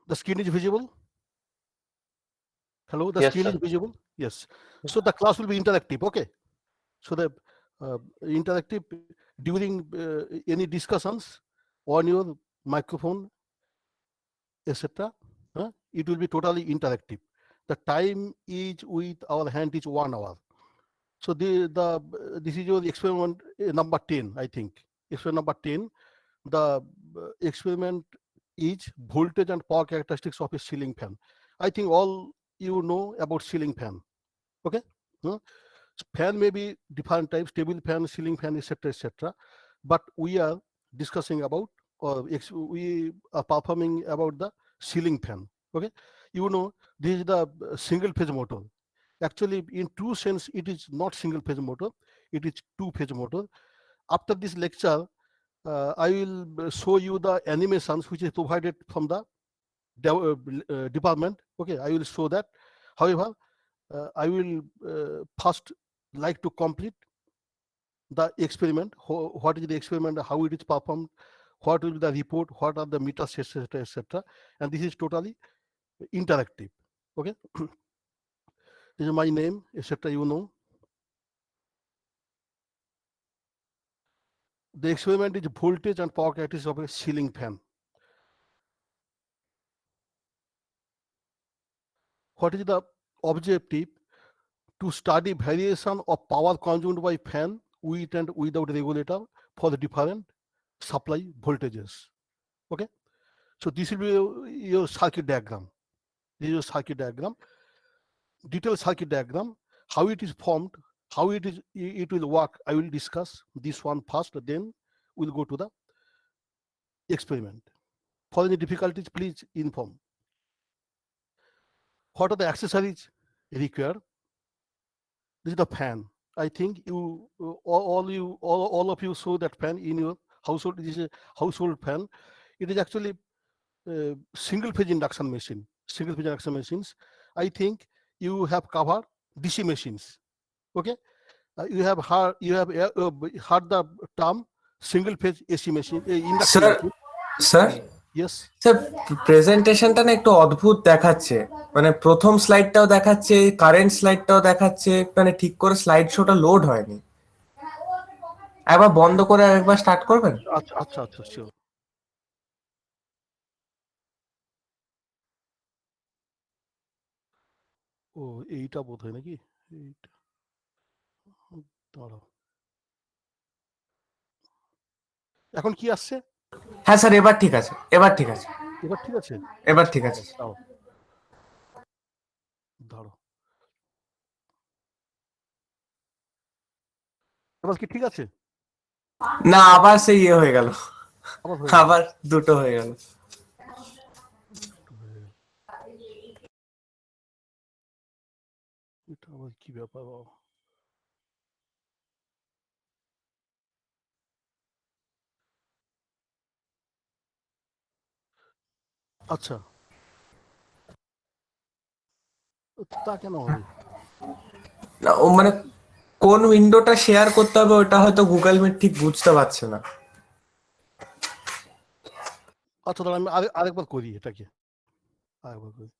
The screen is visible? Hello, the Yes, screen sir. is visible? Yes. So the class will be interactive, okay? So the interactive during any discussions on your microphone, etc. It will be totally interactive. The time is with our hand is 1 hour. So this is your experiment number 10, I think. Experiment number 10. The experiment is voltage and power characteristics of a ceiling fan. I think all you know about ceiling fan. Okay. Huh? Fan may be different types, table fan, ceiling fan, etc., etc. But we are discussing about, or we are performing about the ceiling fan. Okay, you know this is the single phase motor. Actually, in true sense, it is not single phase motor; it is two phase motor. After this lecture, I will show you the animations which is provided from the department. Okay, I will show that. However, I will first like to complete the experiment. What is the experiment? How it is performed? What will be the report? What are the meters, etc., etc. And this is totally interactive. Okay, this is my name, etc. You know, the experiment is voltage and power characteristics of a ceiling fan. What is the objective? To study variation of power consumed by fan with and without regulator for the different supply voltages. Okay, so this will be your circuit diagram. This is your circuit diagram, detailed circuit diagram, how it is formed, how it will work. I will discuss this one first, then we'll go to the experiment. For any difficulties, please inform. What are the accessories required? This is the fan. I think you all of you saw that fan in your household. This is a household fan. It is actually single phase induction machine. Single phase induction machines. I think you have covered DC machines. Okay, you have heard the term single phase AC machine, induction sir machine. Sir Yes. Sir প্রেজেন্টেশনটা না একটু অদ্ভুত দেখাচ্ছে, মানে প্রথম স্লাইডটাও দেখাচ্ছে, current স্লাইডটাও দেখাচ্ছে, মানে ঠিক করে স্লাইড শোটা লোড হয়নি। একবার বন্ধ করে একবার স্টার্ট করবেন? আচ্ছা আচ্ছা আচ্ছা শিওর। ও এইটা বোধ হয় নাকি? এইটা দাঁড়াও। এখন কি আসছে? হ্যাঁ স্যার, এবার ঠিক আছে, এবার ঠিক আছে, এবার ঠিক আছে? এবার আচ্ছা ঠিক আছে। দাঁড়াও দাঁড়াও দাঁড়াও। এবার কি ঠিক আছে? না, আবার সেই ইয়ে হয়ে গেল, আবার হয়ে গেল। আবার দুটো হয়ে গেল। একটু হয়ে গেল। এটা আবার কি ব্যাপার বাবা? আচ্ছা, তা কেন হবে? না, ও মানে কোন উইন্ডোটা শেয়ার করতে হবে ওটা হয়তো গুগল মিট ঠিক বুঝতে পারছে না। আচ্ছা দাঁড়া, আমি আরেকবার করি এটাকে। আরেকবার করি।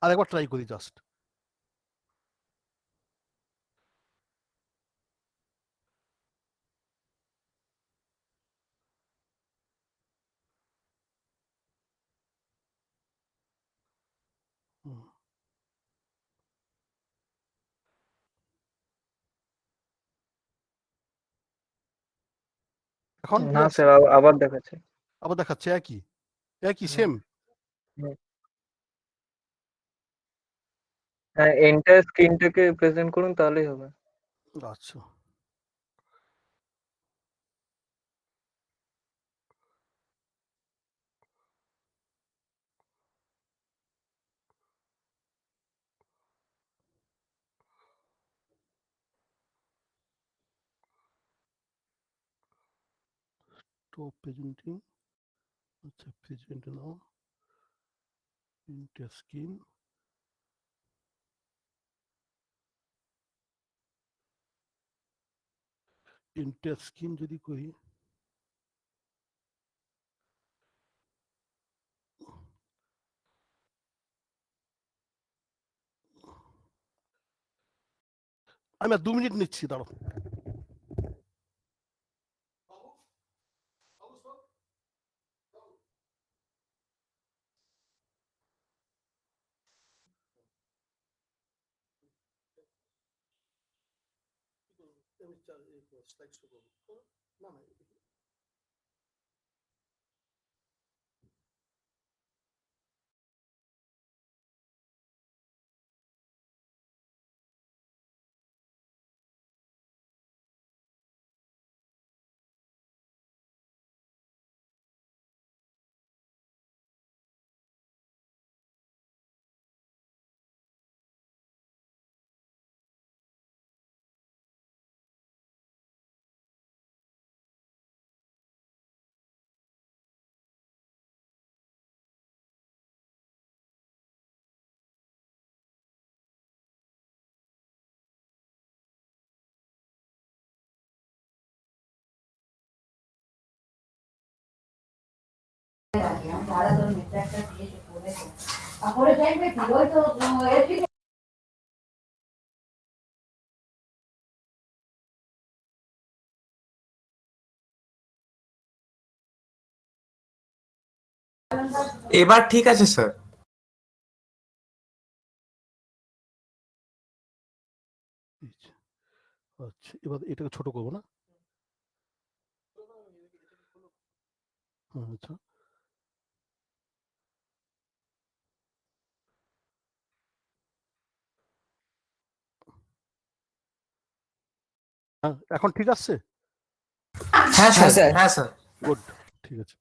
আরেকবার ট্রাই করি জাস্ট। হুম। এখন না ক্লিয়ার? স্যার, আবার দেখাচ্ছে। আবার দেখাচ্ছে একই? একই হুম, সেম? হুম। হ্যাঁ, এন্টায়ার স্ক্রিনটাকে প্রেজেন্ট করুন তাহলেই হবে। আচ্ছা। Stop presenting. আচ্ছা present now. Print screen. Enter screen যদি করি, আমি আর 2 মিনিট নিচ্ছি, দাঁড়াও। না না, এবার ঠিক আছে স্যার। আচ্ছা, এবার এটাকে ছোট করবো না? আচ্ছা, হ্যাঁ, এখন ঠিক আছে? হ্যাঁ স্যার, স্যার। হ্যাঁ স্যার। গুড, ঠিক আছে।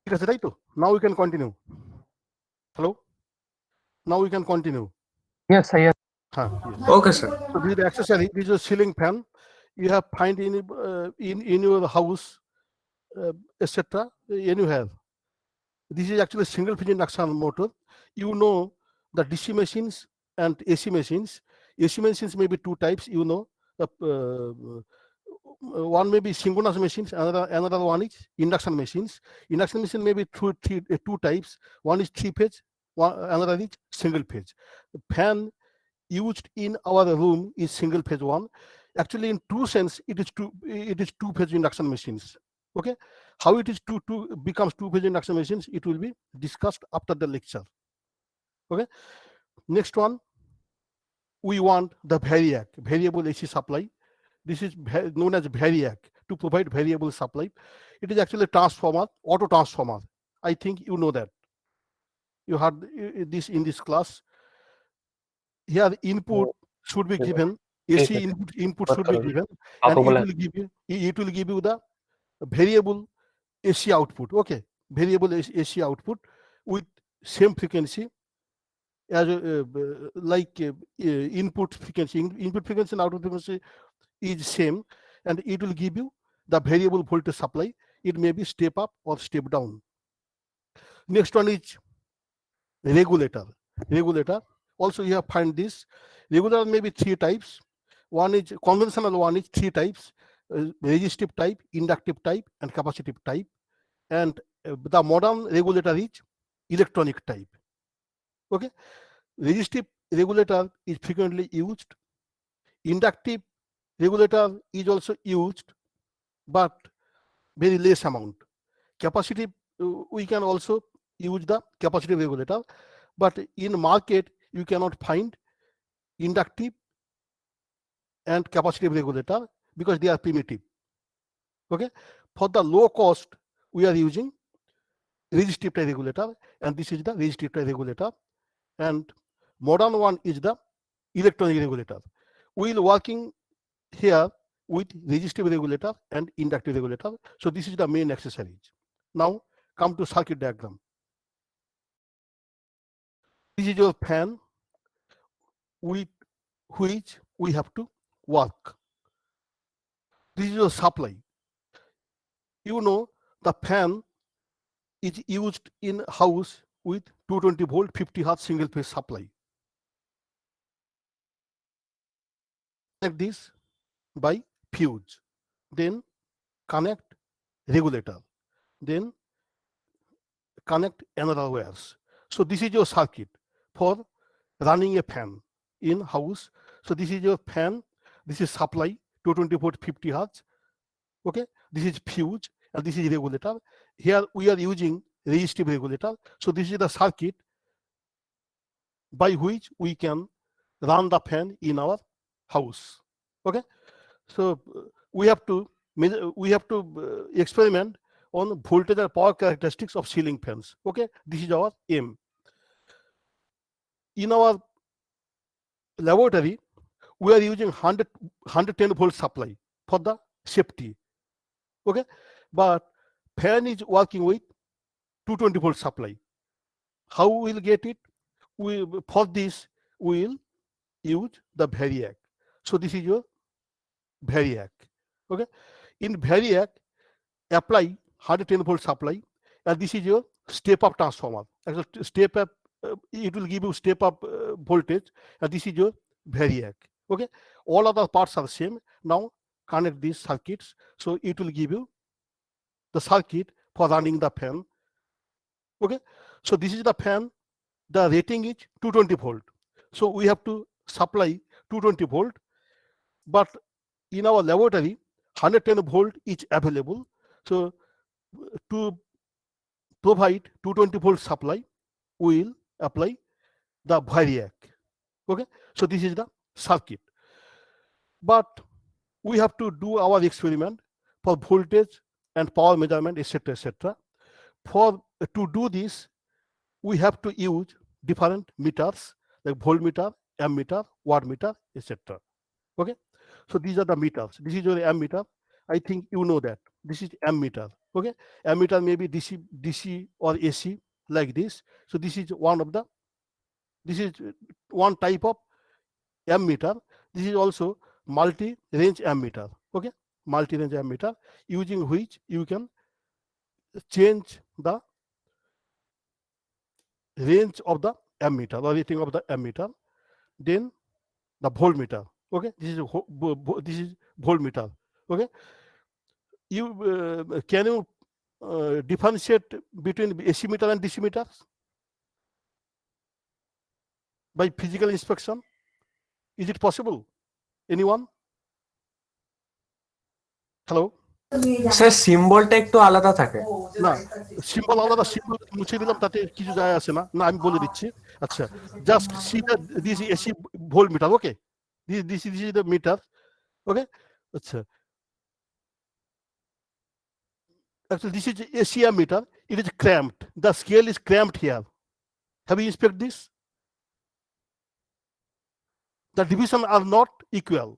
ঠিক আছে, তাই তো? নাও we can continue. Hello, now we can continue. Yes, sir. Yes. হ্যাঁ, okay sir. so this is the accessory. This is a ceiling fan you have find in your house, etc. Anywhere. This is actually single phase induction motor. You know the DC machines and AC machines. AC machines may be two types, you know. One may be synchronous machines, another one is induction machines. Induction machine may be two types. One is three phase, another is single phase. The fan used in our room is single phase one. Actually, in true sense, it is two phase induction machines. Okay, how it is becomes two phase induction machines, it will be discussed after the lecture. Okay, next one, we want the variac, variable AC supply. This is known as variac, to provide variable supply. It is actually a transformer, auto transformer. I think you know that. You heard this in this class. Here input should be given, AC input should be given, and it will give you the variable AC output. Okay, variable AC output with same frequency as like input frequency. Input frequency and output frequency is same, and it will give you the variable voltage supply. It may be step up or step down. Next one is regulator. Regulator. Also, you have find this. Regulator may be three types. One is conventional, one is three types: resistive type, inductive type, and capacitive type. And the modern regulator is electronic type. Okay, resistive regulator is frequently used. Inductive regulator is also used, but very less amount. Capacitive, we can also use the capacitive regulator, but in market you cannot find inductive and capacitive regulator because they are primitive. Okay, for the low cost we are using resistive type regulator, and this is the resistive type regulator, and modern one is the electronic regulator. We will working here with resistive regulator and inductive regulator. So this is the main accessories. Now come to circuit diagram. This is your fan with which we have to work. This is your supply. You know the fan is used in house with 220 volt 50 hertz single phase supply. Connect this by fuse, then connect regulator, then connect another wires. So this is your circuit for running a fan in house. So this is your fan, this is supply 220 volt 50 hertz. Okay, this is fuse and this is regulator. Here we are using resistive regulator. So this is the circuit by which we can run the fan in our house. Okay, so we have to experiment on voltage and power characteristics of ceiling fans. Okay, this is our aim. In our laboratory, we are using 110 volt supply for the safety. Okay, but fan is working with 220 volt supply. How we will get it? For this we will use the variac. So this is your variac. Okay, in variac apply 110 volt supply, and this is your step up transformer. Actually, step up, it will give you step up voltage, and this is your variac. Okay, all other parts are same. Now connect these circuits, so it will give you the circuit for running the fan. Okay, so this is the fan. The rating is 220 volt. So we have to supply 220 volt, but in our laboratory 110 volt is available. So to provide 220 volt supply, we will apply the variac. Okay, so this is the circuit, but we have to do our experiment for voltage and power measurement, etc., etc. For to do this, we have to use different meters like voltmeter, ammeter, wattmeter, etc. Okay, so these are the meters. This is your ammeter. I think you know that this is ammeter. Okay, ammeter may be DC or AC like this. So this is one type of ammeter. This is also multi-range ammeter. Okay, multi-range ammeter, using which you can change the range of the ammeter or rating of the ammeter. Then the voltmeter. Okay, this is voltmeter. Okay, can you differentiate between AC meter and DC meters by physical inspection? Is it possible? Anyone? Hello? Sir সিম্বলটা একটু আলাদা থাকে। না, symbol আলাদা, symbol মুছে দিলাম তাতে কিছু যায় আসে না। না, আমি বলে দিচ্ছি। আচ্ছা, just see this is AC voltmeter. Okay, this is the meter. Okay, আচ্ছা, actually this is AC ammeter. It is cramped. The scale is cramped here. Have you inspected this? The division are not equal.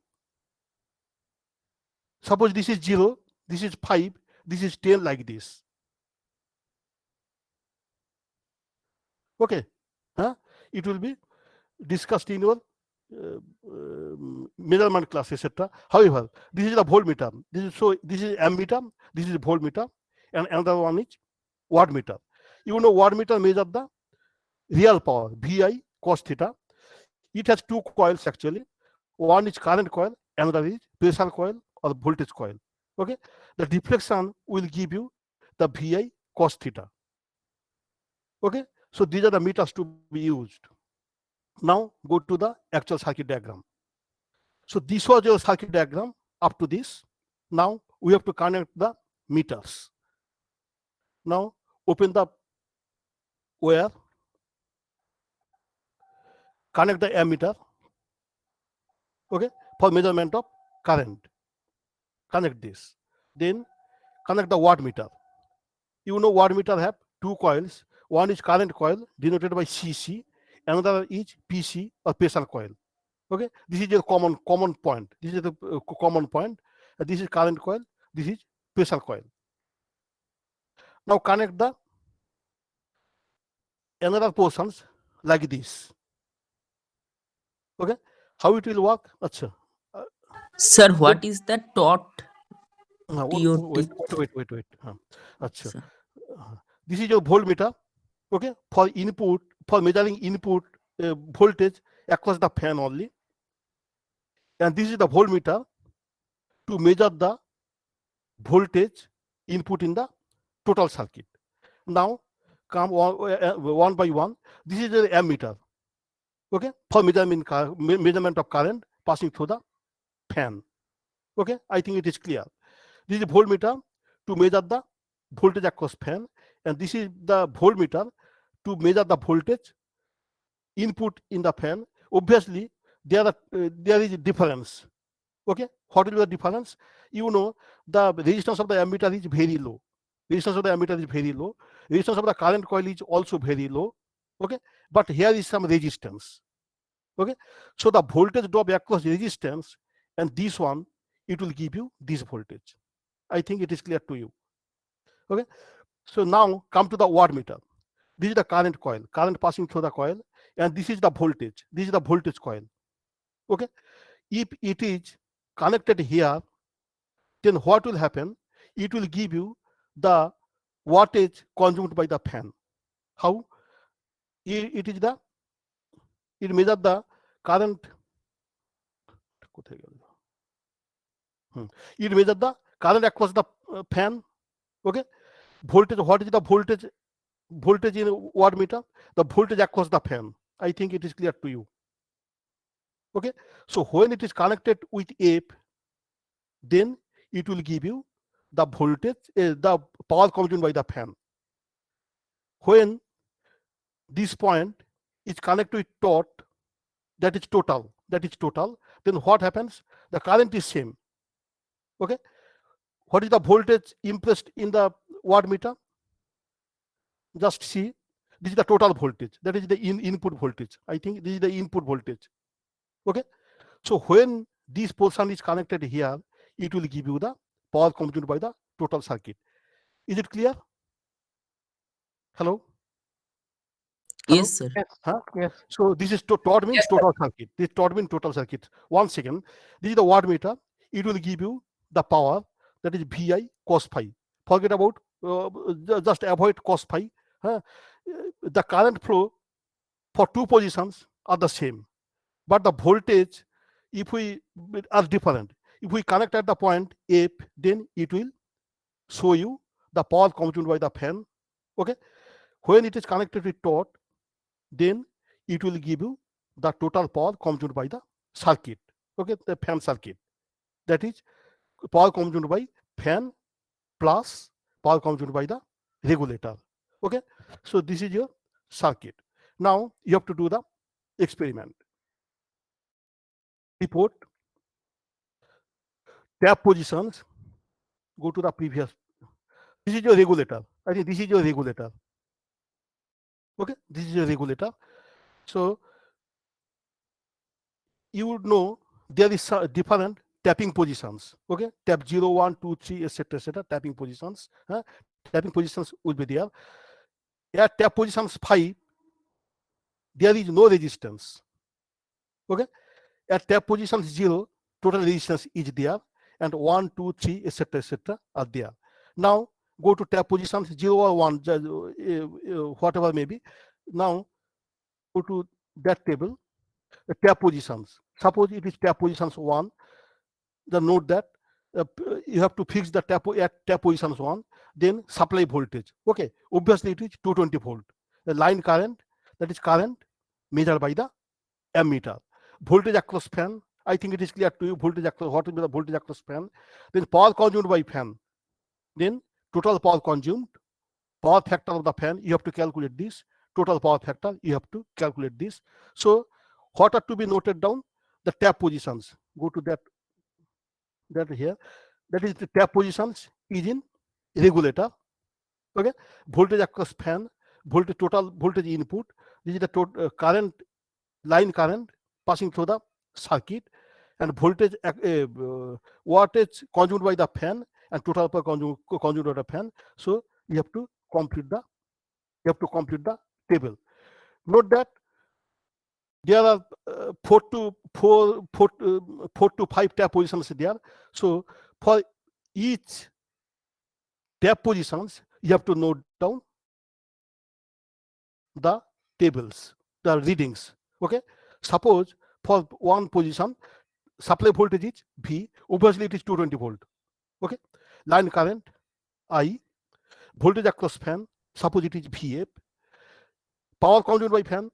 Suppose this is 0, this is 5, this is 10, like this. Okay, it will be discussed in your measurement class, etc. However, this is the voltmeter. This is ammeter, this is voltmeter, and another one is wattmeter. You know, wattmeter measure the real power, VI cos theta. It has two coils actually. One is current coil, another is pressure coil or voltage coil. Okay, the deflection will give you the VI cos theta. Okay, so these are the meters to be used. Now go to the actual circuit diagram. So this was your circuit diagram up to this. Now we have to connect the meters. Now open the wire, connect the ammeter, okay, for measurement of current. Connect this. Then connect the wattmeter. You know, wattmeter have two coils. One is current coil denoted by CC, another is PC or pressure coil. Okay, this is your common point. This is the common point. This is current coil, this is pressure coil. Now connect the another portions like this. Okay, how it will work? Acha. Sir, what is the TOT? Wait. Acha. This is your voltmeter. Okay, for input, for measuring input voltage across the fan only. And this is the voltmeter to measure the voltage input in the total circuit. Now come one by one. This is the ammeter. Okay, for measurement of current passing through the fan. Okay, I think it is clear. This is voltmeter to measure the voltage across fan, and this is the voltmeter to measure the voltage input in the fan. Obviously, there is a difference. Okay, what is the difference? You know, the resistance of the ammeter is very low. Resistance of the ammeter is very low. Resistance of the current coil is also very low. Okay, but here is some resistance. Okay, so the voltage drop across resistance, and this one, it will give you this voltage. I think it is clear to you. Okay, so now come to the wattmeter. This is the current coil, current passing through the coil, and this is the voltage. This is the voltage coil. Okay, if it is connected here, then what will happen? It will give you the wattage consumed by the fan. How? It measures the current. It measures the current across the fan. Okay, voltage. What is the voltage? Voltage in wattmeter? The voltage across the fan. I think it is clear to you. Okay, so when it is connected with F, then it will give you the voltage, the power consumed by the fan. When this point is connected with tot, that is total, then what happens? The current is same. Okay, what is the voltage impressed in the wattmeter? Just see, this is the total voltage, that is the input voltage. I think this is the input voltage. Okay, so when this portion is connected here, it will give you the power consumed by the total circuit. Is it clear? Hello? Hello? Yes, sir. Yes. Huh? Yes. So this is tot means Yes, sir. total circuit. This tot means total circuit. One second. This is the wattmeter. It will give you the power, that is VI cos phi. Forget about, just avoid cos phi. Huh? The current flow for two positions are the same, but the voltage, if we are different. If we connect at the point F, then it will show you the power consumed by the fan. Okay, when it is connected with tot, then it will give you the total power consumed by the circuit. Okay, the fan circuit, that is power consumed by fan plus power consumed by the regulator. Okay, so this is your circuit. Now you have to do the experiment. Report tap positions. Go to the previous. This is your regulator. I think this is your regulator. Okay, this is your regulator. So you would know there is different tapping positions. Okay, tap 0, 1, 2, 3, etc. Tapping positions. Tapping positions will be there. At tap positions 5, there is no resistance. Okay, at tap position 0, total resistance is there, and 1, 2, 3, etc. are there. Now go to tap positions 0 or 1, whatever may be. Now go to that table, tap positions. Suppose it is tap positions 1. Then note that you have to fix the tap at tap positions 1. Then supply voltage. Okay, obviously it is 220 volt. The line current, that is current measured by the ammeter. Voltage across fan, I think it is clear to you. Voltage across, what is the voltage across fan? Then power consumed by fan. Then total power consumed, power factor of the fan, you have to calculate this. Total power factor, you have to calculate this. So what are to be noted down? The tap positions. Go to that here. That is the tap positions is in regulator. Okay, voltage across fan, voltage, total voltage input. This is the total current, line current passing through the circuit, and voltage wattage consumed by the fan, and total power consumed by the fan. So you have to complete the table. Note that there are 4 to 5 tap positions there. So for each tap positions, you have to note down the tables, the readings. Okay, suppose for one position supply voltage is V, obviously it is 220 volt. Okay, line current I, voltage across fan, suppose it is VF, power consumed by fan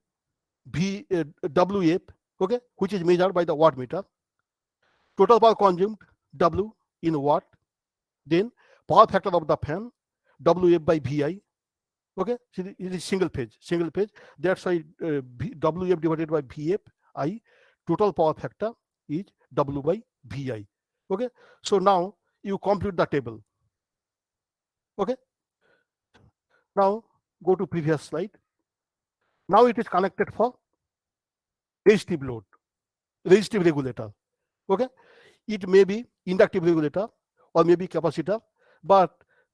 WF, okay, which is measured by the watt meter, total power consumed W in watt, then power factor of the fan WF by VI. Okay, so it is single phase. That's why WF divided by VF I, total power factor is W by VI. Okay, so now you complete the table. Okay, now go to previous slide. Now it is connected for resistive load, resistive regulator. Okay, it may be inductive regulator or maybe capacitor, but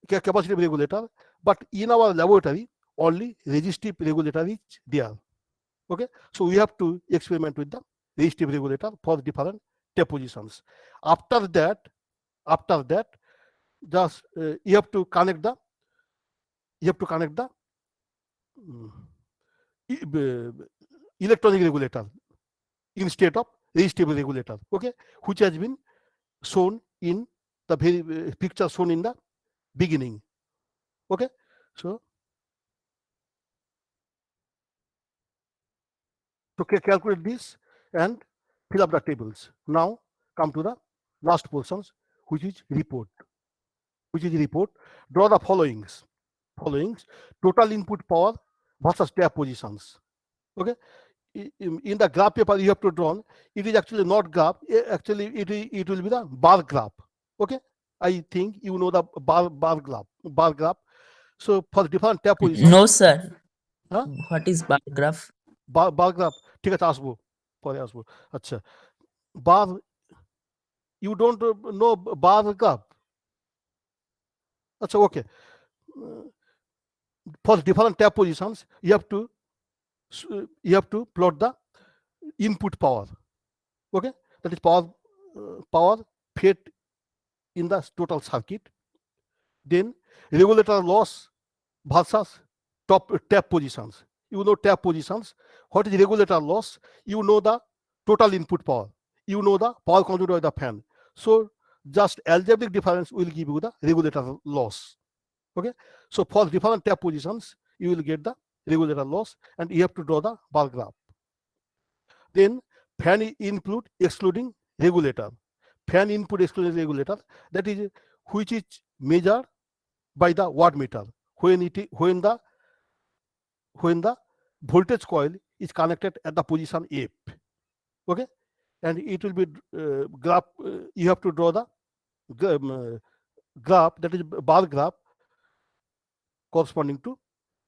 capacitive regulator, but in our laboratory only resistive regulator is there. Okay, so we have to experiment with the resistive regulator for different tape positions. After that just you have to connect the electronic regulator instead of resistive regulator, okay, which has been shown in the very picture shown in the beginning. Okay, so calculate this and fill up the tables. Now come to the last portions, which is report. Draw the followings: total input power versus tap positions. Okay, in the graph paper you have to draw. It is actually not graph. Actually, it will be the bar graph. Okay, I think you know the bar graph. So for different tap positions. No, sir. Huh? What is bar graph? bar graph ঠিক আছে আসবো পরে আসবো আচ্ছা bar you don't know bar graph আচ্ছা okay for different tap positions you have to plot the input power, okay, that is power fed in the total circuit, then regulator loss versus tap positions. You know tap positions. What is regulator loss? You know the total input power. You know the power consumed by the fan. So just algebraic difference will give you the regulator loss. Okay. So for different tap positions, you will get the regulator loss, and you have to draw the bar graph. Then fan input excluding regulator. Fan input excluding regulator, that is which is measured by the wattmeter when the voltage coil is connected at the position F. Okay, and it will be graph. You have to draw the graph, that is bar graph, corresponding to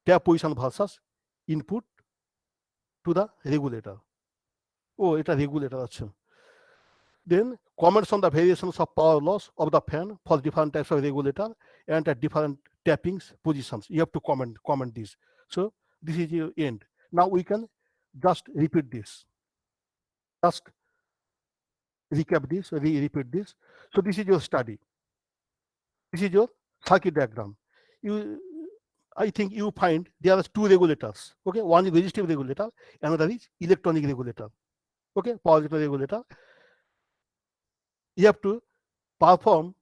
tap position versus input to the regulator. Oh, it's a regulator. Achha. Then comments on the variations of power loss of the fan for different types of regulator and at different tappings positions. You have to comment this. So this is your end. Now we can just repeat this. Just recap this, repeat this. So this is your study. This is your circuit diagram. I think you find there are two regulators. Okay, one is resistive regulator, another is electronic regulator. Okay, power electronic regulator. You have to perform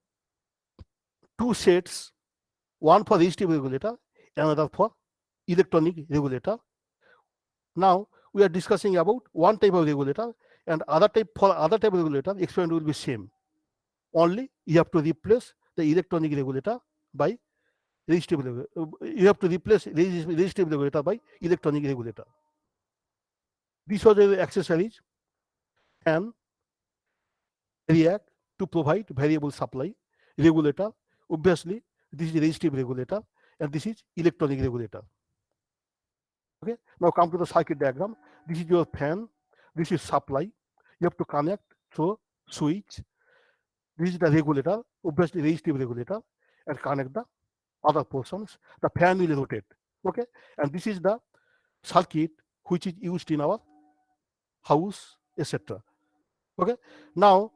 two sets, one for resistive regulator, another for electronic regulator. Now we are discussing about one type of regulator, and other type of regulator experiment will be same. Only you have to replace the electronic regulator by resistive regulator. You have to replace resistive regulator by electronic regulator. These are the accessories and react to provide variable supply. Regulator, obviously this is resistive regulator and this is electronic regulator. Okay, now come to the circuit diagram. This is your fan, this is supply. You have to connect through switch. This is the regulator, obviously resistive regulator, and connect the other portions. The fan will rotate. Okay, and this is the circuit which is used in our house, etc. Okay, now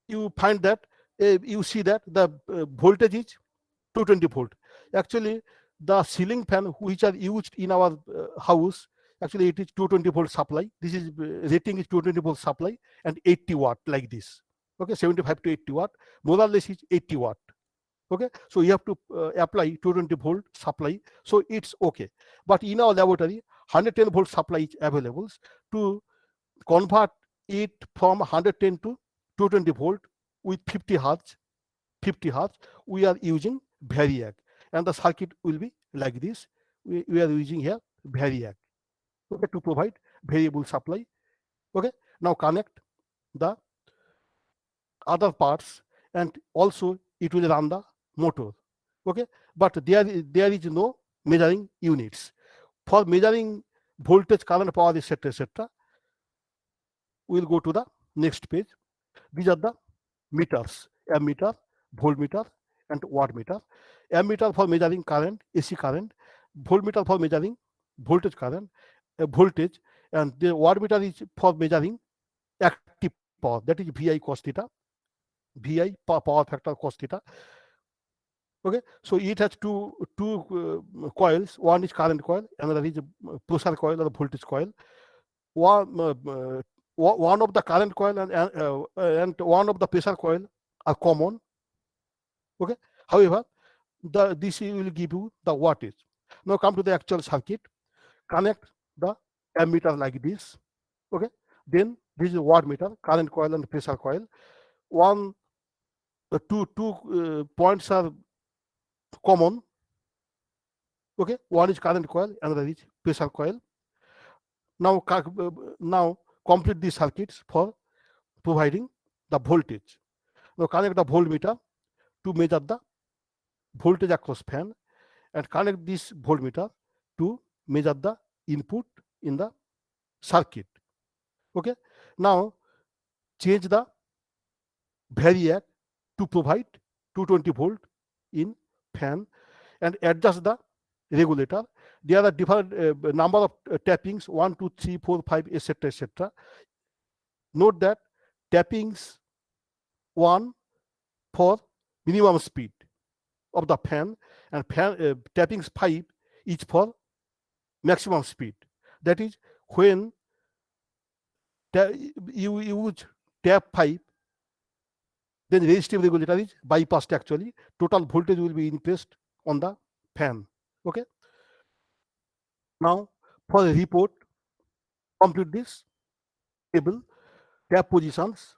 you find that you see that the voltage is 220 volt. Actually the ceiling fan which are used in our house, actually it is 220 volt supply. This is rating is 220 volt supply and 80 watt like this. Okay, 75 to 80 watt, more or less is 80 watt. Okay, so you have to apply 220 volt supply, so it's okay. But in our laboratory, 110 volt supply is available. To convert it from 110 to 220 volt with 50 hertz, we are using Variac, and the circuit will be like this. We are using here Variac, okay, to provide variable supply. Okay, now connect the other parts, and also it will run the motor. Okay, but there is no measuring units for measuring voltage, current, power, etc. We'll go to the next page. These are the meters: ammeter, voltmeter, and wattmeter. Ammeter for measuring current, AC current; voltmeter for measuring voltage, current, voltage; and the wattmeter is for measuring active power, that is VI cos theta, VI power factor cos theta. Okay, so it has two coils. One is current coil, another is pressure coil or voltage coil. One of the current coil and one of the pressure coil are common. Okay, however, this will give you the wattage. Now come to the actual circuit. Connect the ammeter like this. Okay, then this is wattmeter, current coil and pressure coil. Two points are common. Okay, one is current coil, another is pressure coil. Now complete these circuits for providing the voltage. Now connect the voltmeter to measure the voltage across fan, and connect this voltmeter to measure the input in the circuit. Okay, now change the Variac to provide 220 volt in fan, and adjust the regulator. There are different number of tappings: 1, 2, 3, 4, 5, etc. Note that tappings 1 for minimum speed of the fan, and tappings 5 is for maximum speed. That is, when you use tap 5, then resistive regulator is bypassed. Actually, total voltage will be increased on the fan. Okay, now for the report, complete this table. Tap positions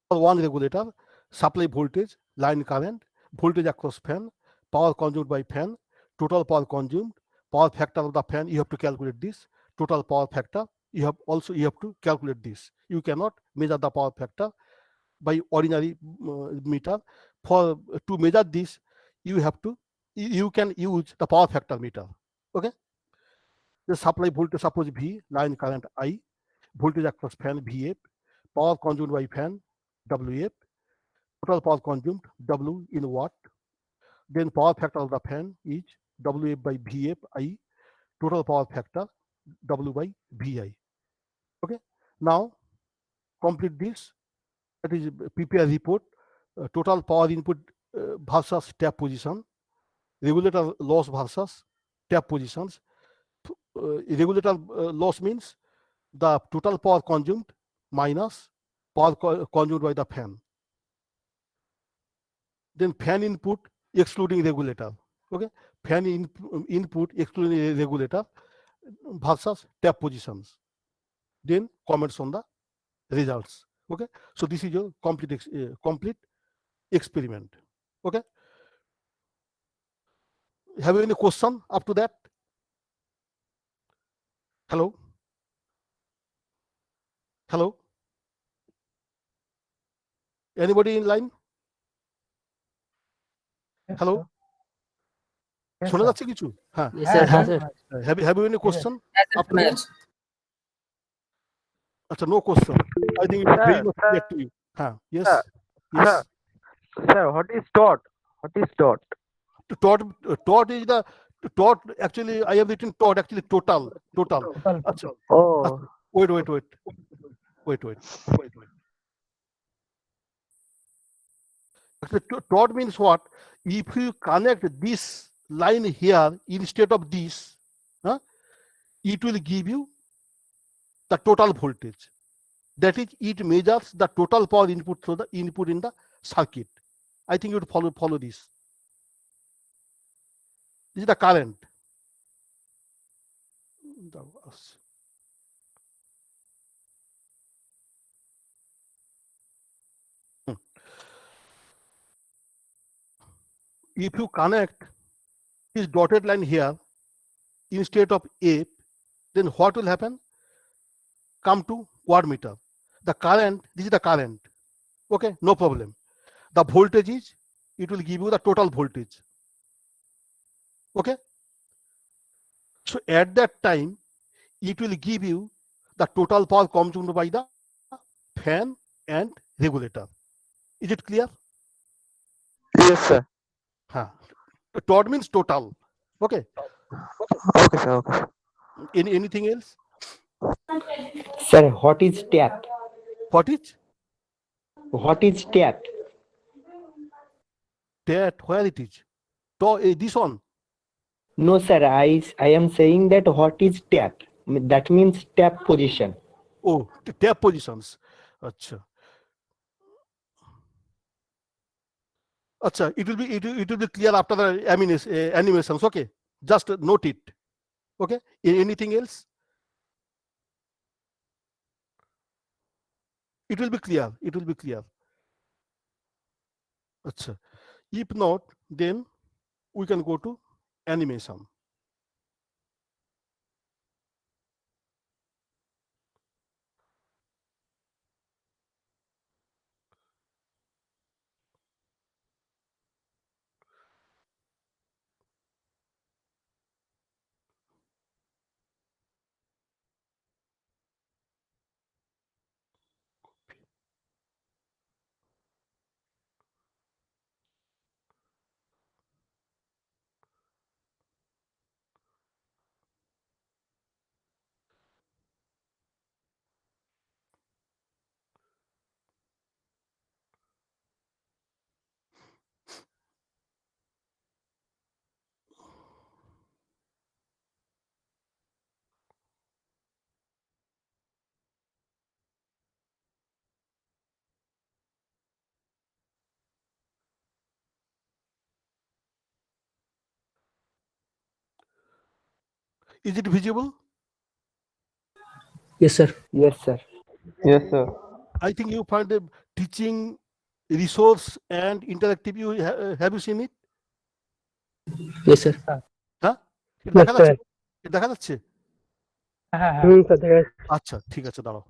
for one regulator: supply voltage, line current, voltage across fan, power consumed by fan, total power consumed, power factor of the fan. You have to calculate this total power factor. You have to calculate this. You cannot measure the power factor by ordinary meter. To measure this, you can use the power factor meter. Okay, the supply voltage, suppose V, line current I, voltage across fan VF, power consumed by fan WF, total power consumed W in watt. Then power factor of the fan is WF by VF I, total power factor W by VI. Okay, now complete this. That is PPI report. Total power input versus tap position, regulator loss versus tap positions. Regulator loss means the total power consumed minus power consumed by the fan. Then fan input excluding regulator. Okay, fan input excluding regulator versus tap positions. Then comments on the results. Okay, so this is your complete experiment. Okay, have you any question up to that? Hello? Anybody in line? Hello? শোনা যাচ্ছে কিছু? হ্যাঁ, Yes, sir. Yes, sir. have you any question up to that? আচ্ছা, no question. I think it is very much clear to you. হ্যাঁ, yes. Sir, what is dot? Tot is the tot. Actually, I have written tot. Actually, total. Achha. Oh, Wait. Actually, tot means what? If you connect this line here instead of this, it will give you the total voltage. That is, it measures the total power input through the input in the circuit. I think you would follow this. This is the current. If you connect this dotted line here instead of A, then what will happen? Come to wattmeter. The current, this is the current. Okay, no problem. The voltage is, it will give you the total voltage. Okay. So at that time, it will give you the total power consumed by the fan and regulator. Is it clear? Yes, sir. Total means total. Okay. Okay, sir. Okay. Anything else? Sir, what is TAT? What is What is TAT? that? Where it is? This one. No, sir, I am saying that what is TAT? That means tap position. Oh, tap positions. Acha. Acha, it will be clear after the animations. Okay, just note it. Okay. Anything else? It will be clear. It will be clear. Acha. If not, then we can go to animation. Is it visible? Yes, sir. Yes, sir. Yes, sir. I think you find a teaching resource and interactive. Have you seen it? Yes, sir. হ্যাঁ Yes, দেখা যাচ্ছে sir. দেখা যাচ্ছে হ্যাঁ sir দেখা যাচ্ছে। আচ্ছা ঠিক আছে দাঁড়াও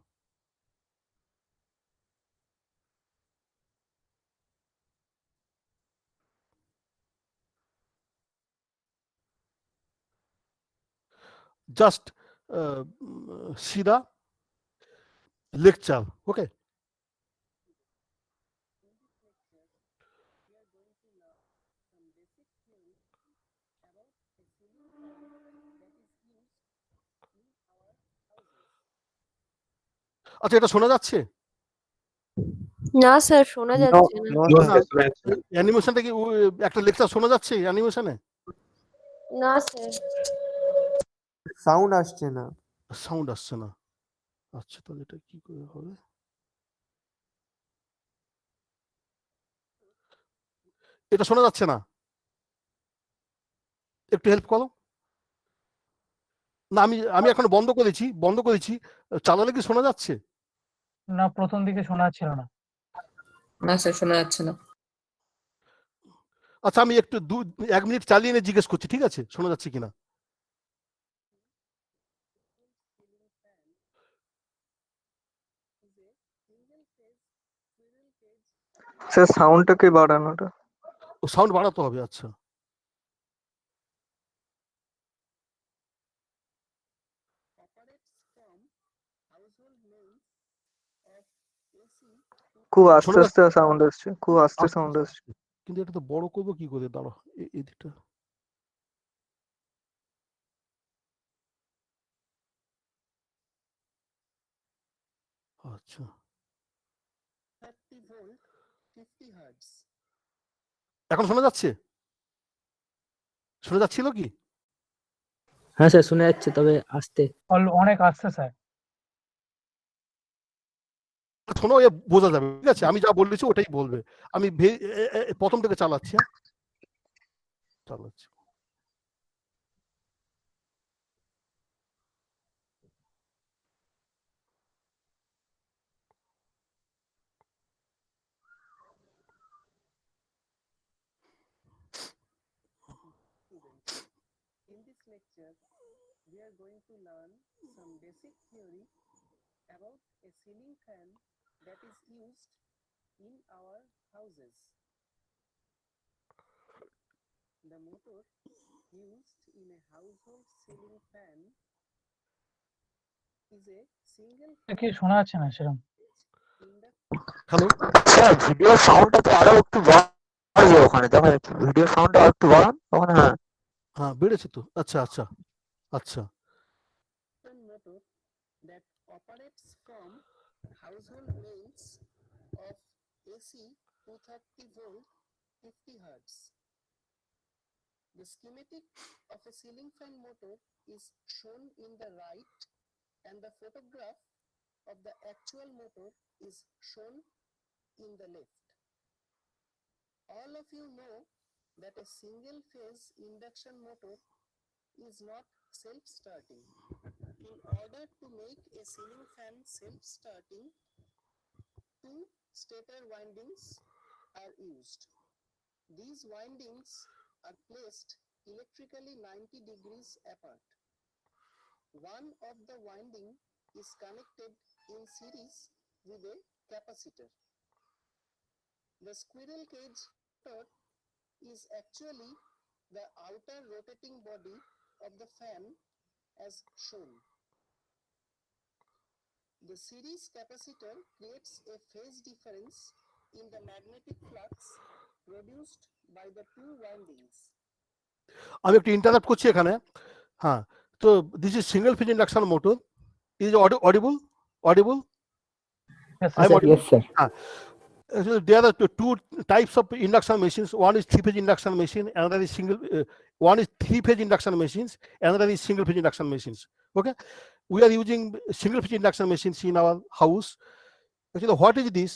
just see the lecture. Okay. আচ্ছা এটা শোনা যাচ্ছে না স্যার শোনা যাচ্ছে না। অ্যানিমেশনটা কি একটা লেকচার শোনা যাচ্ছে অ্যানিমেশনে না স্যার সাউন্ড আসছে না। সাউন্ড আসছে না আচ্ছা তাহলে এটা কি করে হবে এটা শোনা যাচ্ছে না একটু হেল্প করো না আমি এখন বন্ধ করেছি চালালে কি শোনা যাচ্ছে না প্রথম দিকে শোনা যাচ্ছিল না। না স্যার শোনা যাচ্ছে না। আচ্ছা আমি একটু 1 মিনিট চালিয়ে নিয়ে জিজ্ঞেস করছি ঠিক আছে শোনা যাচ্ছে কিনা স্যার সাউন্ডটাকে বাড়ানোটা। সাউন্ড বাড়াতে হবে আচ্ছা খুব আস্তে আস্তে সাউন্ড আসছে, খুব আস্তে সাউন্ড আসছে। কিন্তু এটা তো বড় করবো কি করে দাঁড়াও এদিকটা আচ্ছা এখন শোনা যাচ্ছে শোনা যাচ্ছিল কি? হ্যাঁ স্যার শোনা যাচ্ছে, তবে আসতে অনেক আসছে স্যার। শোনো, এ বোঝা যাবে, ঠিক আছে? আমি যা বলেছি ওটাই বলবে। আমি প্রথম থেকে চালাচ্ছি। হ্যাঁ, চালাচ্ছি। In this lecture, we are going to learn some basic theory about a ceiling fan that is used in our houses. The motor used in a household ceiling fan is a single কি শোনা যাচ্ছে না সেরকম? Hello, sir video সাউন্ডটা তো আরো একটু বাড়বে ওখানে, দেখো ভিডিও সাউন্ডটা আরো একটু বাড়ান ওখানে। হ্যাঁ হ্যাঁ বেড়েছে তো। আচ্ছা আচ্ছা আচ্ছা। motor that operates from household mains of AC 230 volt 50 Hz. The schematic of a ceiling fan motor is shown in the right and the photograph of the actual motor is shown in the left. All of you know that a single phase induction motor is not self-starting. In order to make a ceiling fan self-starting, two stator windings are used. These windings are placed electrically 90 degrees apart. One of the winding is connected in series with a capacitor. The squirrel cage motor is actually the outer rotating body of the fan as shown. The series capacitor creates a phase difference in the magnetic flux produced by the two windings. আমি একটু interrupt করছি এখানে। হ্যাঁ, তো this is single phase induction motor. Is audible? Audible? Yes, I'm sir. audible? Yes, sir. There are two types of induction machines. One is three-phase induction machine, another is single. One is three-phase induction machines, another is single-phase induction machines. Okay, we are using single-phase induction machines in our house. Actually, what is this?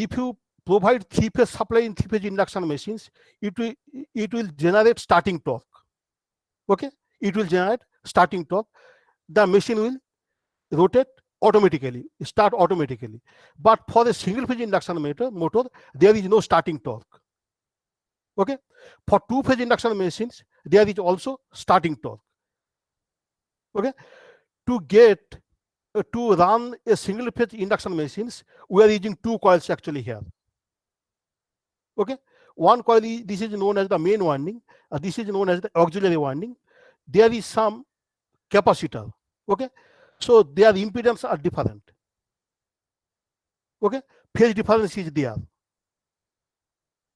If you provide three-phase supply in three-phase induction machines, it will generate starting torque. Okay, it will generate starting torque. The machine will rotate automatically, start automatically. But for the single phase induction motor, there is no starting torque. Okay, for two phase induction machines, there is also starting torque. Okay, to run a single phase induction machines, we are using two coils actually here. Okay, one coil is, this is known as the main winding, this is known as the auxiliary winding. There is some capacitor. Okay, so their impedance are different. Okay, phase difference is there.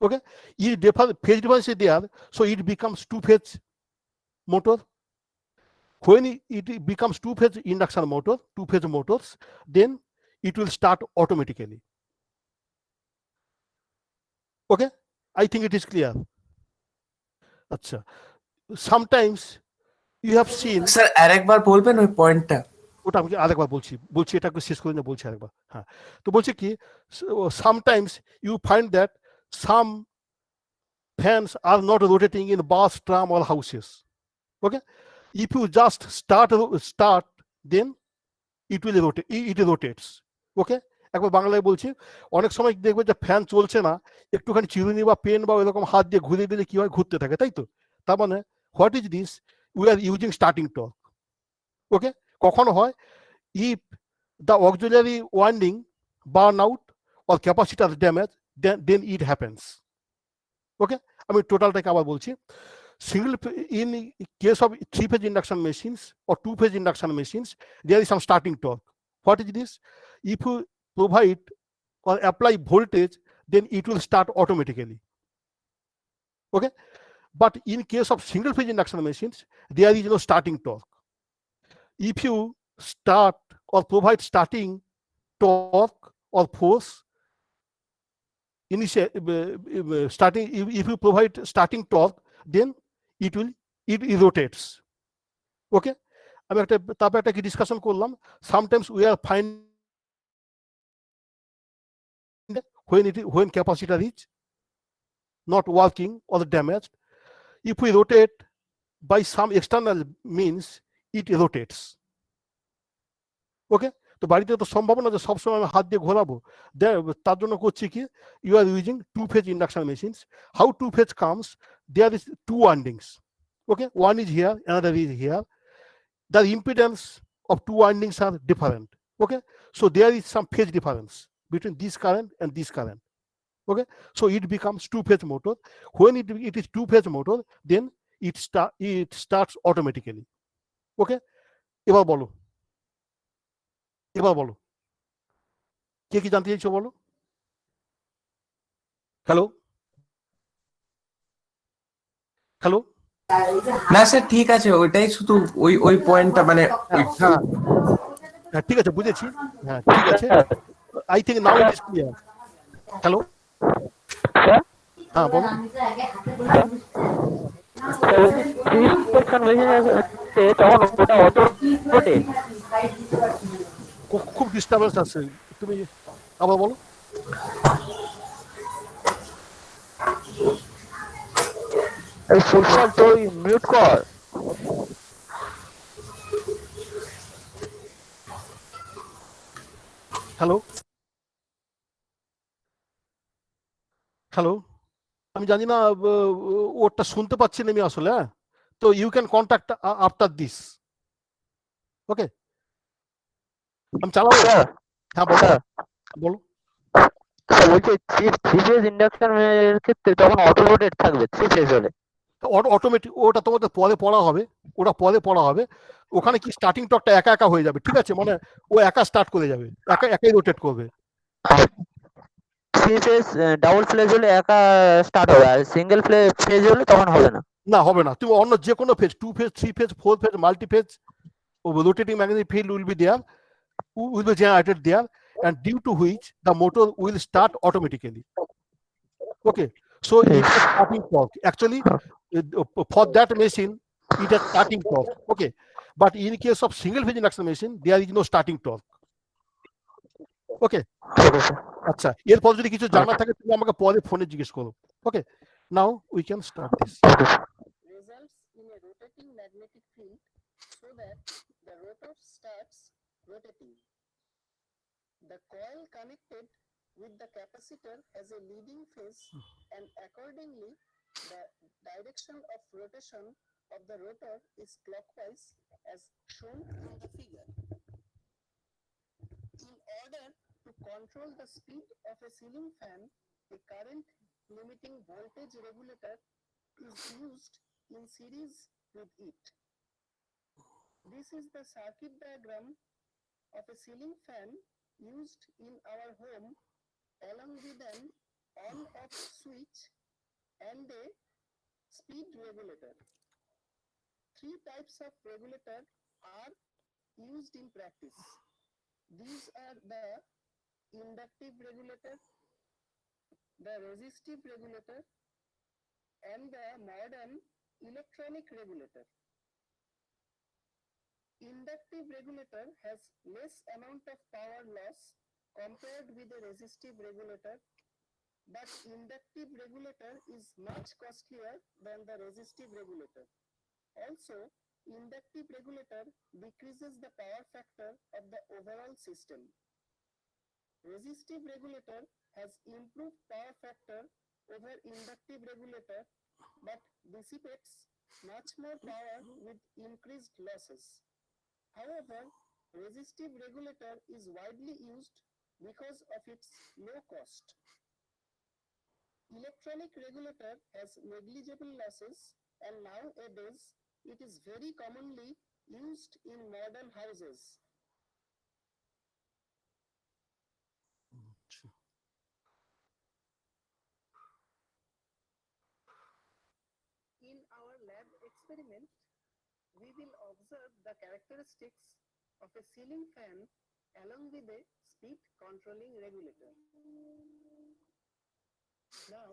Okay, phase difference is there, so it becomes two-phase motor. When it becomes two-phase induction motor, two-phase motors, then it will start automatically. Okay, I think it is clear. Acha, sometimes you have seen. Sir আরেকবার বলবেন ওই পয়েন্টটা? ওটা আমি আরেকবার বলছি এটাকে শেষ করে না, বলছি আরেকবার। হ্যাঁ, তো বলছি কি, sometimes you find that some fans are not rotating in bus, tram or houses. Okay, if you just start, then it will rotate, it rotates. Okay, একবার বাংলায় বলছি, অনেক সময় দেখবে যে ফ্যান চলছে না, একটুখানি চিরুনি বা পেন বা এরকম হাত দিয়ে ঘুরিয়ে দিলে কি হয়, ঘুরতে থাকে, তাই তো? তার মানে what is this? We are using starting torque. Okay, কখনো হয় if the auxiliary winding burn out or capacitor damage, then it happens. Okay, আমি টোটালটাকে আবার বলছি। In case of three-phase induction machines or two-phase induction machines, there is some starting torque. What is this? If you provide or apply voltage, then it will start automatically. Okay, but in case of single-phase induction machines, there is no starting torque. If you start or provide starting torque or force, if you provide starting torque, then it will it rotates. Okay, আমি একটা তারপর একটা কি discussion করলাম, sometimes we are finding when capacitor is not working or damaged, if we rotate by some external means, it rotates. ওকে, তো বাড়িতে তো সম্ভব না যে সবসময় আমি হাত দিয়ে ঘোরাবো, তার জন্য করছি কি, you are using two phase induction machines. How two phase comes, there is two windings. Okay, one is here, another is here. The impedance of two windings are different. Okay, so there is some phase difference between this current and this current. Okay, so it becomes two phase motor. When it is two phase motor, then it starts automatically. Okay, এবার বলো, এবার বলো কে কি জানতে চাইছো বলো। Hello hello, না sir ঠিক আছে, ওইটাই শুধু ওই ওই পয়েন্টটা মানে হ্যাঁ হ্যাঁ ঠিক আছে বুঝেছি, হ্যাঁ ঠিক আছে, I think now it is clear. Hello, হ্যাঁ বলো। খুব ডিস্টার্বেন্স আছে, তুমি আবার বলো। ফুলফল তুই মিউট কর। হ্যালো হ্যালো, আমি জানি না ওটা শুনতে পাচ্ছি না আমি আসলে, হ্যাঁ, তো you can contact after this. Okay, আমি চালাবো। স্যার হ্যাঁ বলো স্যার বলো। বলছি থ্রি ফেজ ইন্ডাকশন এর ক্ষেত্রে তখন অটো রোটেট থাকবে থ্রি ফেজ হলে। অটোমেটিক ওটা তোমাদের পরে পড়া হবে, ওটা পরে পড়া হবে। ওখানে কি স্টার্টিং টর্কটা একা একা হয়ে যাবে, ঠিক আছে, মানে ও একা স্টার্ট করে যাবে, একাই রোটেট করবে। থ্রি ফেজ ডাবল ফেজ হলে একা স্টার্ট হবে, আর সিঙ্গেল ফেজ হলে তখন হবে না। না হবে না, তুমি অন্য যে কোনো phase, two phase, three phase, four phase, multi phase, rotating magnetic field will be there, will be generated there, and due to which the motor will start automatically. Okay, so it is starting torque. Actually, for that machine, it has starting torque. Okay, but in case of single phase induction machine, there is no starting torque. Okay, আচ্ছা, এরপর যদি কিছু জানা থাকে তুমি আমাকে পরে ফোনে জিজ্ঞেস করো। Okay, now we can start this. Results in a rotating magnetic field so that the rotor starts rotating. The coil connected with the capacitor has a leading phase, and accordingly, the direction of rotation of the rotor is clockwise as shown in the figure. In order to control the speed of a ceiling fan, a current limiting voltage regulator is used in series with it. This is the circuit diagram of a ceiling fan used in our home, along with an on-off switch and a speed regulator. Three types of regulator are used in practice. These are the inductive regulator, the resistive regulator, and the modern electronic regulator. Inductive regulator has less amount of power loss compared with a resistive regulator, but inductive regulator is much costlier than the resistive regulator. Also, inductive regulator decreases the power factor of the overall system. Resistive regulator has improved power factor over inductive regulator, but dissipates much more power with increased losses. However, resistive regulator is widely used because of its low cost. Electronic regulator has negligible losses, and nowadays it is very commonly used in modern houses. In our lab experiment, we will observe the characteristics of a ceiling fan along with a speed controlling regulator. Now,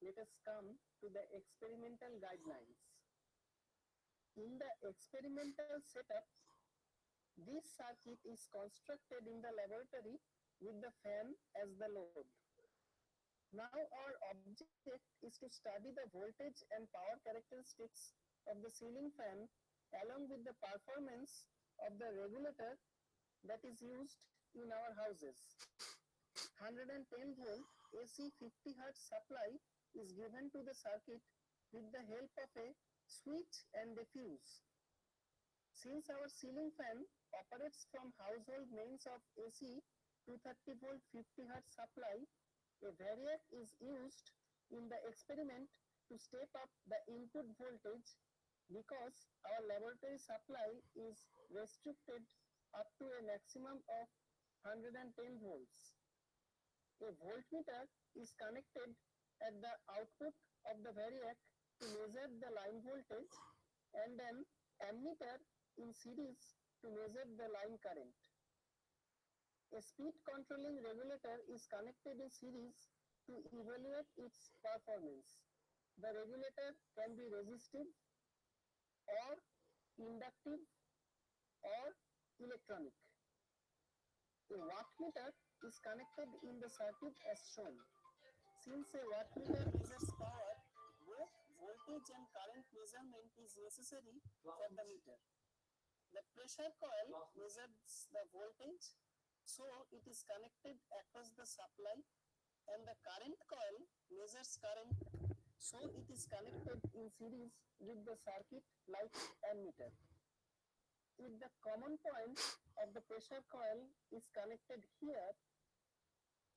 let us come to the experimental guidelines. In the experimental setup, this circuit is constructed in the laboratory with the fan as the load. Now our object is to study the voltage and power characteristics of the ceiling fan along with the performance of the regulator that is used in our houses. 110 volt AC 50 Hz supply is given to the circuit with the help of a switch and a fuse. Since our ceiling fan operates from household mains of AC 230 volt 50 Hz supply, a variac is used in the experiment to step up the input voltage because our laboratory supply is restricted up to a maximum of 110 volts. A voltmeter is connected at the output of the variac to measure the line voltage and an ammeter in series to measure the line current. A speed controlling regulator is connected in series to evaluate its performance. The regulator can be resistive or inductive or electronic. A wattmeter is connected in the circuit as shown. Since a wattmeter measures power, both voltage and current measurement is necessary for the meter. The pressure coil measures the voltage, so it is connected across the supply, and the current coil measures current, so it is connected in series with the circuit like ammeter. If the common point of the pressure coil is connected here,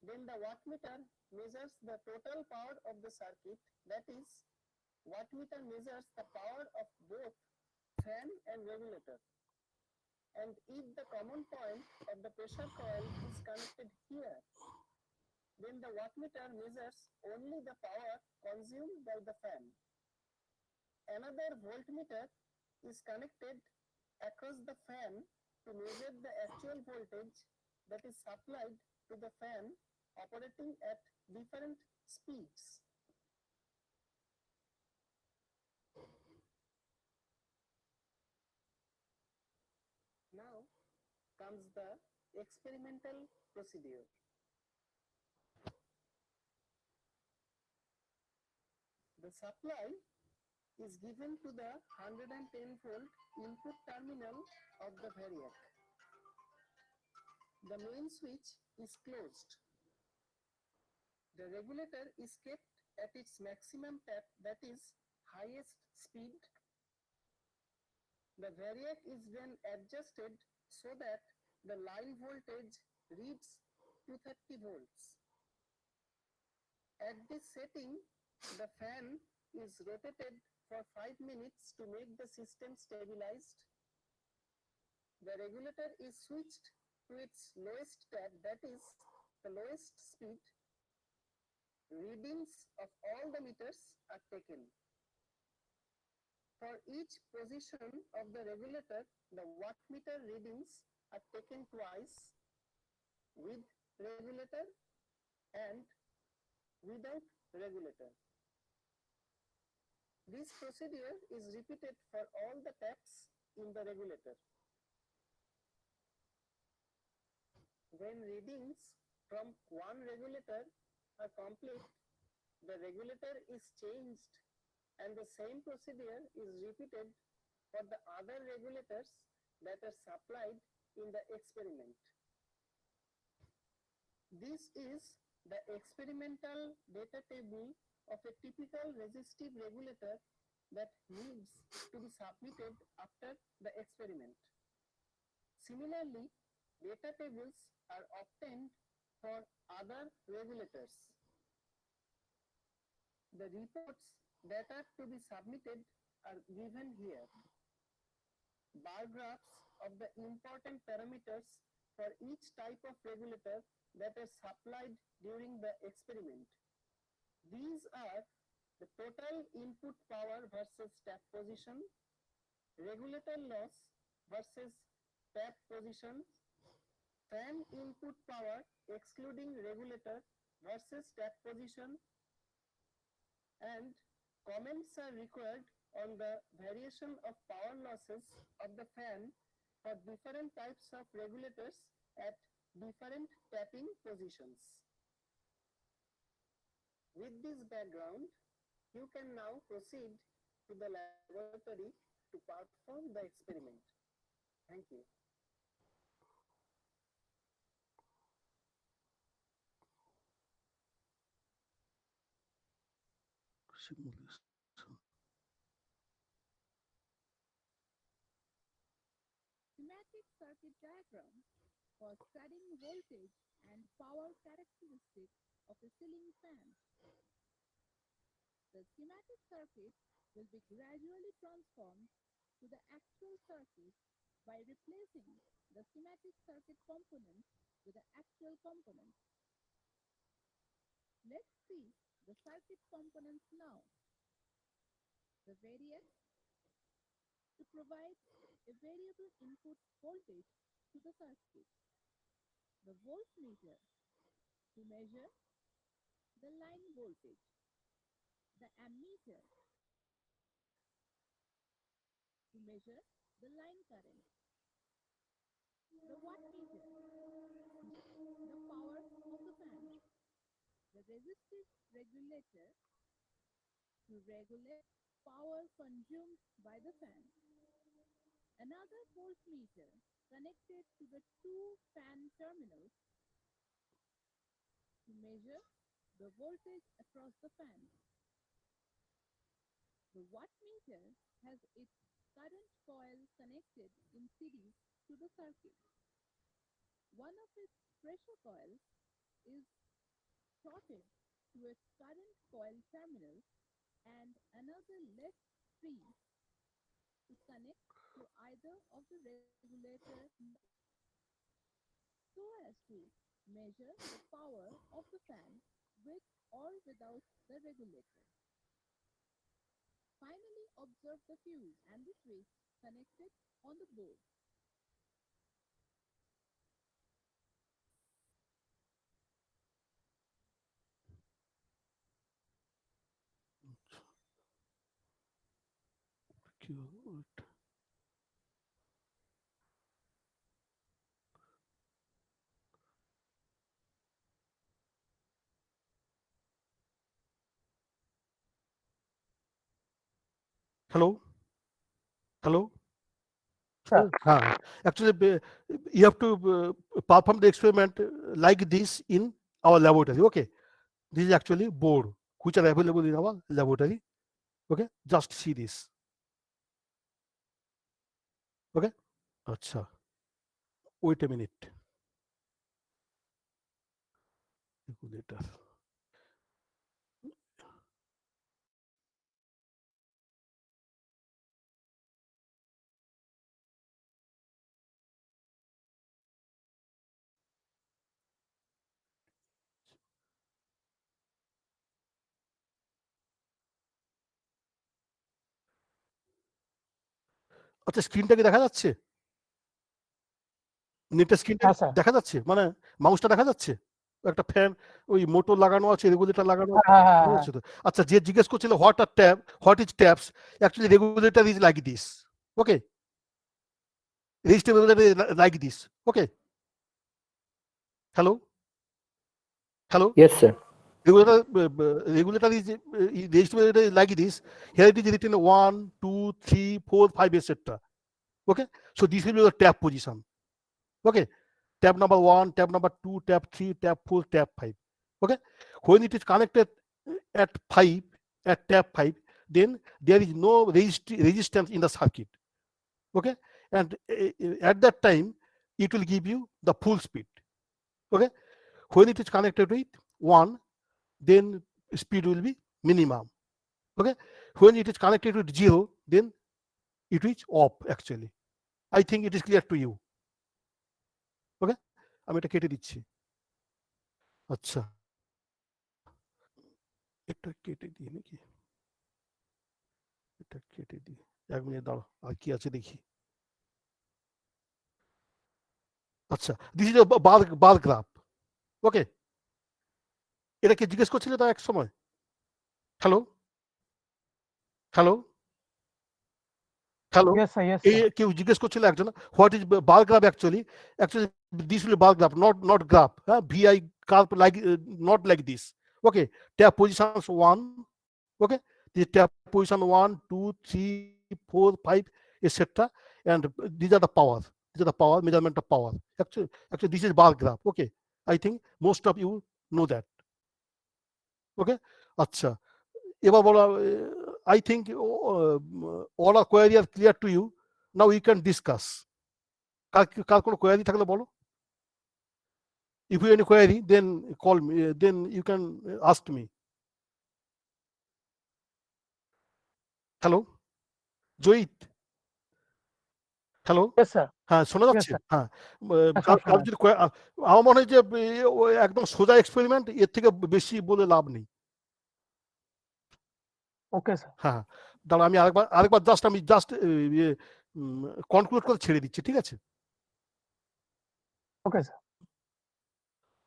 then the wattmeter measures the total power of the circuit, that is, wattmeter measures the power of both fan and regulator. And if the common point of the pressure coil is connected here, then the wattmeter measures only the power consumed by the fan. Another voltmeter is connected across the fan to measure the actual voltage that is supplied to the fan operating at different speeds. Now comes the experimental procedure. The supply is given to the 110 volt input terminal of the variac. The main switch is closed. The regulator is kept at its maximum tap, that is highest speed. The variac is then adjusted so that the line voltage reads 230 volts. At this setting, the fan is rotated for 5 minutes to make the system stabilized. The regulator is switched to its lowest tap, that is the lowest speed. Readings of all the meters are taken. For each position of the regulator, the wattmeter readings are taken twice, with regulator and without regulator. This procedure is repeated for all the taps in the regulator. When readings from one regulator are complete, the regulator is changed and the same procedure is repeated for the other regulators that are supplied in the experiment. This is the experimental data table of a typical resistive regulator that needs to be submitted after the experiment. Similarly, data tables are obtained for other regulators. The reports that are to be submitted are given here. Bar graphs of the important parameters for each type of regulator that are supplied during the experiment. These are the total input power versus tap position, regulator loss versus tap position, fan input power excluding regulator versus tap position, and comments are required on the variation of power losses of the fan for different types of regulators at different tapping positions. With this background, you can now proceed to the laboratory to perform the experiment. Thank you. Simulation. Schematic circuit diagram for studying voltage and power characteristics of a ceiling fan. The schematic circuit will be gradually transformed to the actual circuit by replacing the schematic circuit component with the actual component. Let's see the circuit components now. The variac to provide a variable input voltage to the circuit. The voltmeter to measure the line voltage. The ammeter to measure the line current. The wattmeter, the power of the fan. The resistive regulator to regulate power consumed by the fan. Another voltmeter connected to the two fan terminals to measure the voltage across the fan. The wattmeter has its current coil connected in series to the circuit. One of its pressure coils is shorted to a current coil terminal and another left free to connect to either of the regulator so as to measure the power of the fan with or without the regulator. Finally, observe the fuse and the switch connected on the board. Good. Hello? Hello? Sir. Actually, you have to perform the experiment like this in our laboratory. Okay. This is actually board which are available in our laboratory. Okay. Just see this. Okay. Acha. Wait a minute. Regulator. আচ্ছা স্ক্রিনটা কি দেখা যাচ্ছে? নেটের স্ক্রিনটা হ্যাঁ sir. দেখা যাচ্ছে? মানে মাউসটা দেখা যাচ্ছে? একটা ফ্যান ওই মোটর লাগানো আছে, রেগুলেটর লাগানো আছে। হ্যাঁ, হ্যাঁ, দেখা হ্যাঁ। যাচ্ছে তো? আচ্ছা যে জিজ্ঞেস করছিল what are tap, what is taps? Actually regulator is like this. Okay? Register regulator like this. Okay? Hello? Hello? Yes, sir. Regulator is registered like this. Here it is written 1, 2, 3, 4, 5, etc. Okay, so this will be the tap position. Okay, tap number 1, tap number 2, tap 3, tap 4, tap 5. Okay, when it is connected at 5, at tap 5, then there is no resistance in the circuit. Okay, and at that time it will give you the full speed. Okay, when it is connected with 1, then speed will be minimum. Okay, when it is connected with 0, then it is off actually. I think it is clear to you. Okay, আমি এটা কেটে দিচ্ছি। আচ্ছা এটা কেটে দিই নাকি? এটা কেটে দিই, 1 মিনিট দাঁড়াও, আর কি আছে দেখি। আচ্ছা, দিস ইজ বার গ্রাফ। ওকে, এটা কি জিজ্ঞেস করছিলে তা এক সময়? Hello hello hello, Yes, sir. Yes, এই sir. কেউ জিজ্ঞেস করছিল একজন, what is bar graph actually this will bar graph, not graph, হ্যাঁ, VI graph like not like this, okay, tap positions 1, okay, this tap position 1 2 3 4 5 etc, and these are the power, measurement of power. Actually this is bar graph, okay, I think most of you know that, okay. আচ্ছা, এবার বলা, I think all our query are clear to you. Now we can discuss. কার কোনো query থাকলে বলো. If you have any query, then call me, then you can ask me. Hello Jayit, hello, Yes, sir. হ্যাঁ শোনা Yes, যাচ্ছে, sir. হ্যাঁ, সব শোনা যদি আমার মনে হয় যে ও একদম সোজা এক্সপেরিমেন্ট, এর থেকে বেশি বলে লাভ নেই। Okay, sir. হ্যাঁ, দাঁড়া আমি আরেকবার জাস্ট কনক্লুড করে ছেড়ে দিচ্ছি, ঠিক আছে? Okay, sir.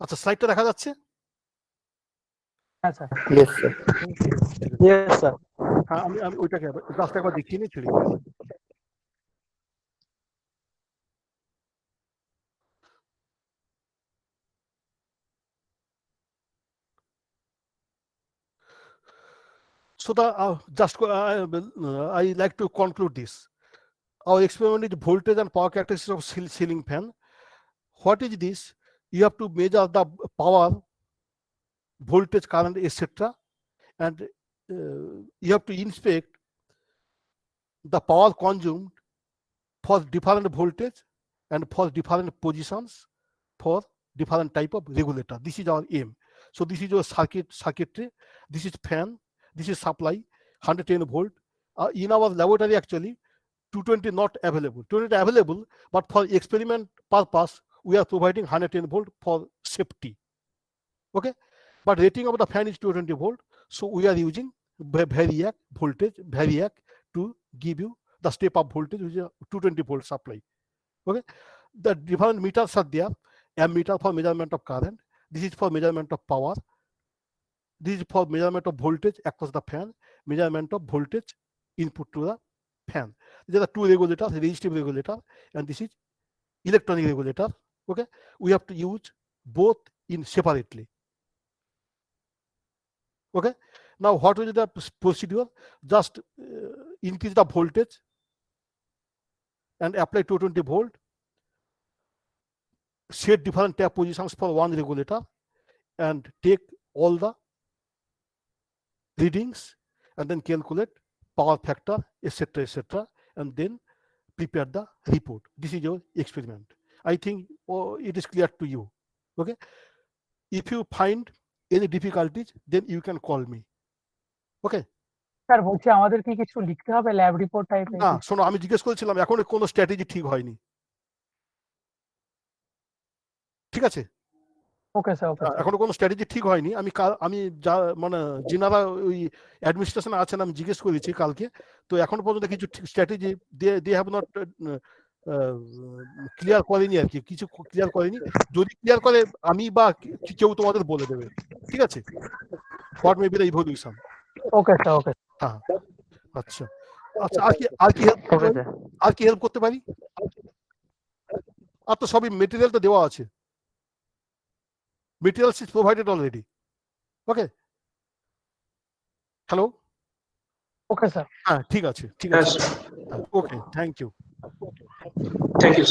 আচ্ছা, স্লাইডটা দেখা যাচ্ছে? হ্যাঁ, sir. Yes, sir. Yes, sir. হ্যাঁ, আমি ওইটাকে জাস্ট একবার দেখিয়ে নিয়ে ছেড়ে দিচ্ছি। So I like to conclude this. Our experiment is voltage and power characteristics of ceiling fan. What is this? You have to measure the power, voltage, current, etc., and you have to inspect the power consumed for different voltage and for different positions for different type of regulator. This is our aim. So this is your circuitry. This is fan. This is supply, 110 volt. In our laboratory, actually, 220 not available. 220 available, but for experiment purpose, we are providing 110 volt for safety. Okay, but rating of the fan is 220 volt, so we are using variac voltage, variac, to give you the step up voltage, which is a 220 volt supply. Okay, the different meters are there. Ammeter for measurement of current. This is for measurement of power. This is for measurement of voltage across the fan, measurement of voltage input to the fan. There are two regulators, resistive regulator, and this is electronic regulator. Okay, we have to use both in separately. Okay, now what is the procedure? Just increase the voltage and apply 220 volt, set different tap positions for one regulator, and take all the readings, and then calculate power factor, etc., etc., and then prepare the report. This is your experiment. I think it is clear to you. Okay, if you find any difficulties, then you can call me. Okay, sir বলছি আমাদের কি কিছু লিখতে হবে lab report টাইপের? না শোনো, আমি জিজ্ঞেস করেছিলাম এখন কোনো স্ট্র্যাটেজি ঠিক হয়নি, ঠিক আছে? ওকে স্যার, ওকে স্যার। এখনো কোনো স্ট্র্যাটেজি ঠিক হয়নি। আমি যা মানে যিনারা ওই অ্যাডমিনিস্ট্রেশনে আছেন আমি জিজ্ঞেস করেছি কালকে, তো এখনো পর্যন্ত কিছু strategy they have not clear করেনি আর কি, কিছু ক্লিয়ার করেনি। যদি ক্লিয়ার করে আমি বা কেউ তোমাদের বলে দেবে, ঠিক আছে? What may be the evolution. Okay sir, okay. হ্যাঁ, আচ্ছা আচ্ছা, আর কি হেল্প করতে পারি? আর তো সবই মেটেরিয়াল তো দেওয়া আছে, materials is provided already. Okay, hello, okay sir. হ্যাঁ ঠিক আছে, ঠিক আছে, ওকে, থ্যাংক ইউ। Thank you.